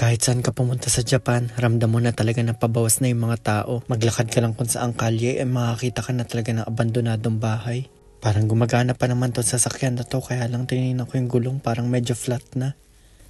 Kahit saan ka pumunta sa Japan, ramdam mo na talaga na pabawas na yung mga tao. Maglakad ka lang kung saang kalye ay makakita ka na talaga ng abandonadong bahay. Parang gumagana pa naman to sa sasakyan na to, kaya lang tinignan ko yung gulong, parang medyo flat na.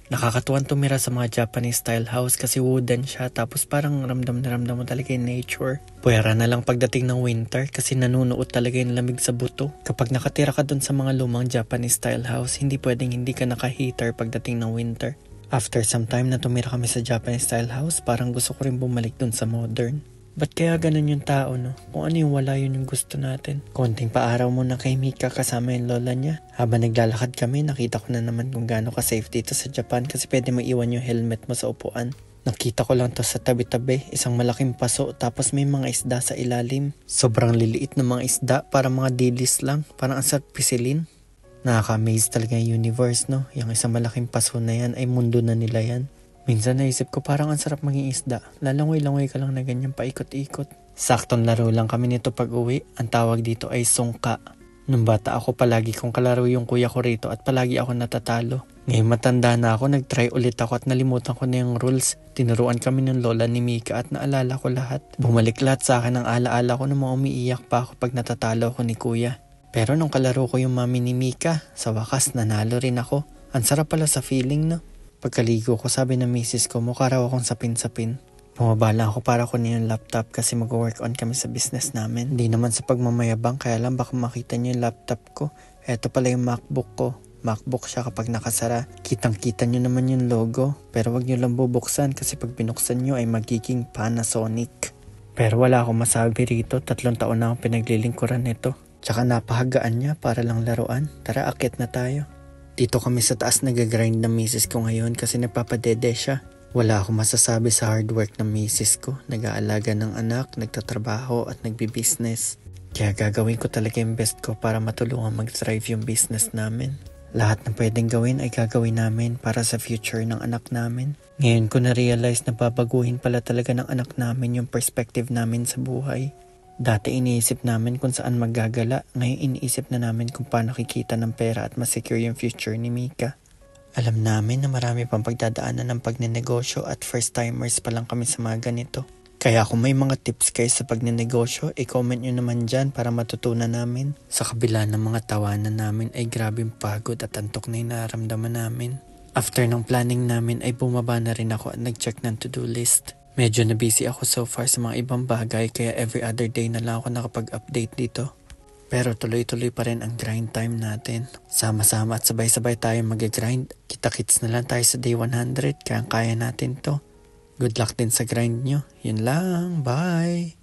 Nakakatuwan tumira sa mga Japanese style house kasi wooden siya, tapos parang ramdam na ramdam mo talaga yung nature. Puwera na lang pagdating ng winter kasi nanunuot talaga yung lamig sa buto. Kapag nakatira ka dun sa mga lumang Japanese style house, hindi pwedeng hindi ka naka-heater pagdating ng winter. After some time na tumira kami sa Japanese style house, parang gusto ko rin bumalik dun sa modern. Ba't kaya ganun yung tao, no? Kung ano yung wala, yun yung gusto natin. Konting paaraw muna kay Mika kasama yung lola niya. Habang naglalakad kami, nakita ko na naman kung gaano ka-safe dito sa Japan kasi pwede maiwan yung helmet mo sa upuan. Nakita ko lang to sa tabi-tabi, isang malaking paso, tapos may mga isda sa ilalim. Sobrang liliit ng mga isda, para mga dilis lang, parang ang sarap pisilin. Nakaka-amaze talaga yung universe, no? Yung isang malaking paso na yan ay mundo na nila yan. Minsan naisip ko parang ang sarap maging isda. Lalangoy-langoy ka lang na ganyan paikot-ikot. Saktong laro lang kami nito pag uwi. Ang tawag dito ay sungka. Nung bata ako palagi kong kalaro yung kuya ko rito at palagi ako natatalo. Ngayon matanda na ako, nag-try ulit ako at nalimutan ko na yung rules. Tinuruan kami ng lola ni Mika at naalala ko lahat. Bumalik lahat sa akin ang alaala ko nung umiiyak pa ako pag natatalo ako ni kuya. Pero nung kalaro ko yung mami ni Mika, sa wakas nanalo rin ako. Ang sarap pala sa feeling, no? Pagkaligo ko, sabi ng misis ko, mukha raw akong sapin-sapin. Bumabala ako para kunin yung laptop kasi mag-work on kami sa business namin. Hindi naman sa pagmamayabang, kaya lang baka makita niyo yung laptop ko. Eto pala yung MacBook ko. MacBook siya kapag nakasara. Kitang-kita nyo naman yung logo. Pero wag nyo lang bubuksan kasi pag binuksan nyo ay magiging Panasonic. Pero wala akong masabi rito. 3 taon na akong pinaglilingkuran nito. Tsaka napahagaan niya para lang laruan. Tara, akit na tayo. Dito kami sa taas nag-grind ng misis ko ngayon kasi nagpapadede siya. Wala akong masasabi sa hard work ng misis ko. Nag-aalaga ng anak, nagtatrabaho at nagbi-business. Kaya gagawin ko talaga yung best ko para matulungan mag-thrive yung business namin. Lahat na pwedeng gawin ay gagawin namin para sa future ng anak namin. Ngayon ko na-realize na babaguhin pala talaga ng anak namin yung perspective namin sa buhay. Dati iniisip namin kung saan maggagala, ngayon iniisip na namin kung paano kikita ng pera at masecure yung future ni Mika. Alam namin na marami pang pagdadaanan ng pagnenegosyo at first timers pa lang kami sa mga ganito. Kaya kung may mga tips kayo sa pagnenegosyo, i-comment nyo naman dyan para matutunan namin. Sa kabila ng mga tawanan namin ay grabing pagod at antok na yung nararamdaman namin. After ng planning namin ay bumaba na rin ako at nag-check ng to-do list. Medyo na busy ako so far sa mga ibang bagay kaya every other day na lang ako nakapag-update dito. Pero tuloy-tuloy pa rin ang grind time natin. Sama-sama at sabay-sabay tayo mag-grind. Kita-kits na lang tayo sa day 100 kaya kaya natin to. Good luck din sa grind nyo. Yun lang. Bye!